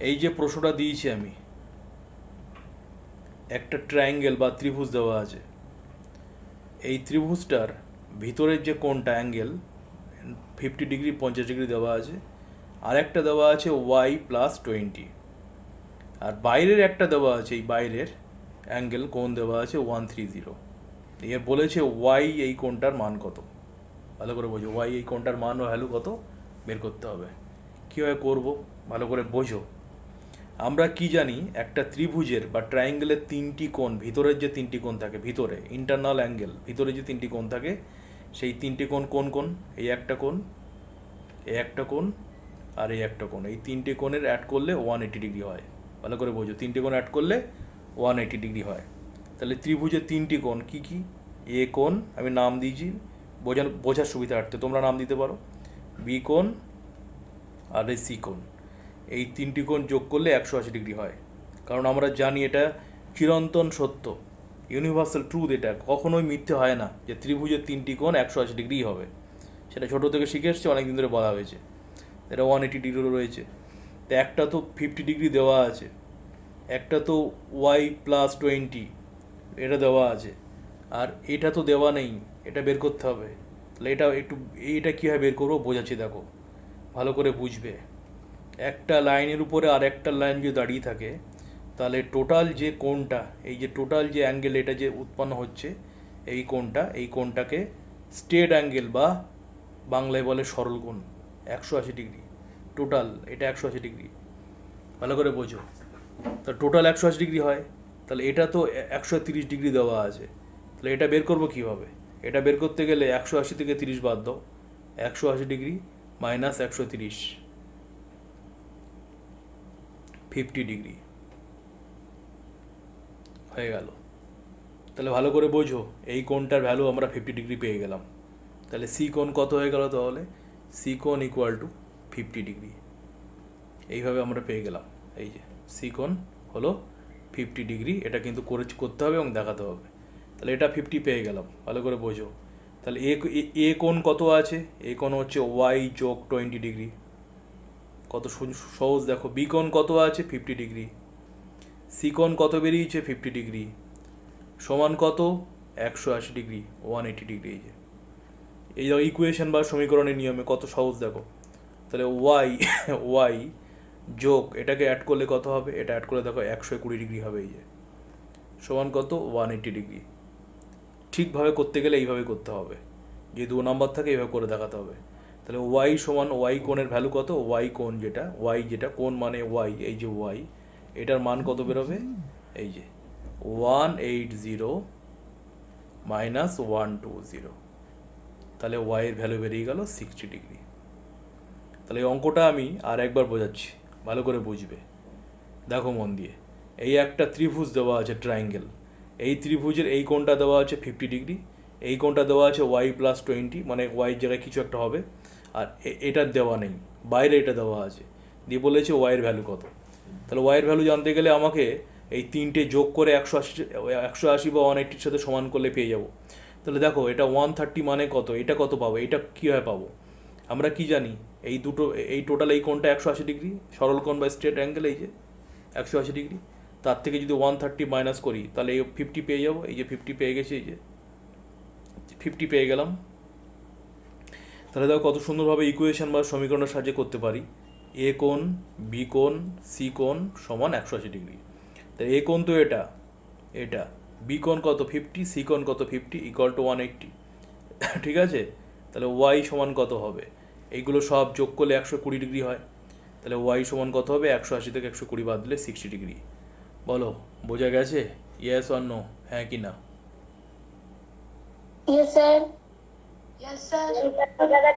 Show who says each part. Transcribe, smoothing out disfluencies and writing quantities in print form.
Speaker 1: এই যে প্রশ্নটা দিয়েছি আমি, একটা ট্রায়াঙ্গেল বা ত্রিভুজ দেওয়া আছে। এই ত্রিভুজটার ভিতরের যে কোণটা অ্যাঙ্গেল 50 ডিগ্রি 50 ডিগ্রি দেওয়া আছে, আর একটা দেওয়া আছে y+20, আর বাইরের একটা দেওয়া আছে, এই বাইরের অ্যাঙ্গেল কোণ দেওয়া আছে 130। এর বলেছে y এই কোণটার মান কত। ভালো করে বোঝো, y এই কোণটার মান ও ভ্যালু কত বের করতে হবে। কীভাবে করব ভালো করে বোঝো। আমরা কি জানি, একটা ত্রিভুজের বা ট্রায়াঙ্গেলের তিনটি কোণ, ভিতরের যে তিনটি কোণ থাকে, ভিতরে ইন্টারনাল অ্যাঙ্গেল, ভিতরে যে তিনটি কোণ থাকে, সেই তিনটি কোণ কোন কোন? এই একটা কোণ, এই একটা কোণ, আর এই একটা কোণ। এই তিনটে কোণের অ্যাড করলে 180 ডিগ্রি হয়। ভালো করে বোঝো, তিনটে কোণ অ্যাড করলে 180 ডিগ্রি হয়। তাহলে ত্রিভুজের তিনটি কোণ কি কি? এ কোণ আমি নাম দিয়েছি বোঝার সুবিধার্থে, তোমরা নাম দিতে পারো। বি কোণ আর এই সি কোণ। এই তিনটি কোণ যোগ করলে 180 ডিগ্রি হয়। কারণ আমরা জানি এটা চিরন্তন সত্য, ইউনিভার্সাল ট্রুথ, এটা কখনোই মিথ্যে হয় না যে ত্রিভুজের তিনটি কোণ 180 ডিগ্রি হবে। সেটা ছোটো থেকে শিখে এসছে, অনেকদিন ধরে বলা হয়েছে। এটা 180 ডিগ্রিও রয়েছে। তো একটা তো 50 ডিগ্রি দেওয়া আছে, একটা তো y+20 এটা দেওয়া আছে, আর এটা তো দেওয়া নেই, এটা বের করতে হবে। তাহলে এটা কীভাবে বের করবো বোঝাচ্ছি, দেখো ভালো করে বুঝবে। একটা লাইনের উপরে আর একটা লাইন যদি দাঁড়িয়ে থাকে, তাহলে টোটাল যে কোণটা, এই যে টোটাল যে অ্যাঙ্গেল এটা যে উৎপন্ন হচ্ছে, এই কোণটাকে স্ট্রেট অ্যাঙ্গেল বা বাংলায় বলে সরল কোণ। 180 ডিগ্রি টোটাল, এটা 180 ডিগ্রি। ভালো করে বোঝো। তা টোটাল 180 ডিগ্রি হয়, তাহলে এটা তো 130 ডিগ্রি দেওয়া আছে। তাহলে এটা বের করবো কীভাবে? এটা বের করতে গেলে 180 থেকে 30 বাদ দাও। 180 ডিগ্রি মাইনাস 130, 50 ডিগ্রি হয়ে গেল। তাহলে ভালো করে বোঝো, এই কোণটার ভ্যালু আমরা 50 ডিগ্রি পেয়ে গেলাম। তাহলে সি কোণ কত হয়ে গেল? তাহলে সি কোণ = 50 ডিগ্রি। এইভাবে আমরা পেয়ে গেলাম। এই যে সি কোণ হলো 50 ডিগ্রি। এটা কিন্তু করতে হবে এবং দেখাতে হবে। তাহলে এটা 50 পেয়ে গেলাম। ভালো করে বোঝো। তাহলে এ কোণ কত আছে? এ কোণ হচ্ছে y+20 ডিগ্রি। কত সহজ দেখো। বি কোণ কত আছে? 50 ডিগ্রি। সি কোণ কত বেরিয়েছে? 50 ডিগ্রি। সমান কত? 180 ডিগ্রি, 180 ডিগ্রি। এই যে ইকুয়েশন বা সমীকরণের নিয়মে কত সহজ দেখো। তাহলে ওয়াই যোগ এটাকে অ্যাড করলে কত হবে? এটা অ্যাড করলে দেখো 120 ডিগ্রি হবে। এই যে সমান কত? 180 ডিগ্রি। ঠিকভাবে করতে গেলে এইভাবে করতে হবে, যে 2 নাম্বার থাকে এইভাবে করে দেখাতে হবে। তাহলে ওয়াই সমান, ওয়াই কোণের ভ্যালু কত? ওয়াই কোণ যেটা, ওয়াই যেটা কোণ মানে ওয়াই, এই যে ওয়াই, এটার মান কত বেরোবে? এই যে 180 মাইনাস 120। তাহলে ওয়াইয়ের ভ্যালু বেরিয়ে গেল 60 ডিগ্রি। তাহলে এই অঙ্কটা আমি আর একবার বোঝাচ্ছি, ভালো করে বুঝবে। দেখো মন দিয়ে, এই একটা ত্রিভুজ দেওয়া আছে, ট্রায়াঙ্গেল। এই ত্রিভুজের এই কোণটা দেওয়া আছে 50 ডিগ্রি, এই কোণটা দেওয়া আছে y+20, মানে ওয়াই জায়গায় কিছু একটা হবে, আর এটার দেওয়া নেই, বাইরে এটা দেওয়া আছে। দিয়ে বলেছে ওয়াইয়ের ভ্যালু কত। তাহলে ওয়াইয়ের ভ্যালু জানতে গেলে আমাকে এই তিনটে যোগ করে 180 বা 180-র সাথে সমান করলে পেয়ে যাব। তাহলে দেখো, এটা 130 মানে কত? এটা কত পাবো? এটা কীভাবে পাবো? আমরা কি জানি, এই দুটো, এই টোটাল এই কোণটা 180 ডিগ্রি, সরল কোণ বা স্ট্রেট অ্যাঙ্গেল, এই যে 180 ডিগ্রি। তার থেকে যদি 130 মাইনাস করি, তাহলে এই 50 পেয়ে যাবো। এই যে 50 পেয়ে গেছি, এই যে 50 পেয়ে গেলাম। তাহলে দেখো কত সুন্দরভাবে ইকুয়েশন বা সমীকরণের সাহায্যে করতে পারি। এ কোণ, বি কোণ, সি কোণ সমান 180 ডিগ্রি। তাই এ কোণ তো এটা, এটা বি কোণ কত? 50, সি কোণ কত? 50, = 180। ঠিক আছে। তাহলে ওয়াই সমান কত হবে? এইগুলো সব যোগ করলে 120 ডিগ্রি হয়। তাহলে ওয়াই সমান কত হবে? 180 থেকে 120 বাদ দিলে 60 ডিগ্রি। বলো, বোঝা গেছে? Yes or no? হ্যাঁ কি না?
Speaker 2: Yes, sir. Yes, sir.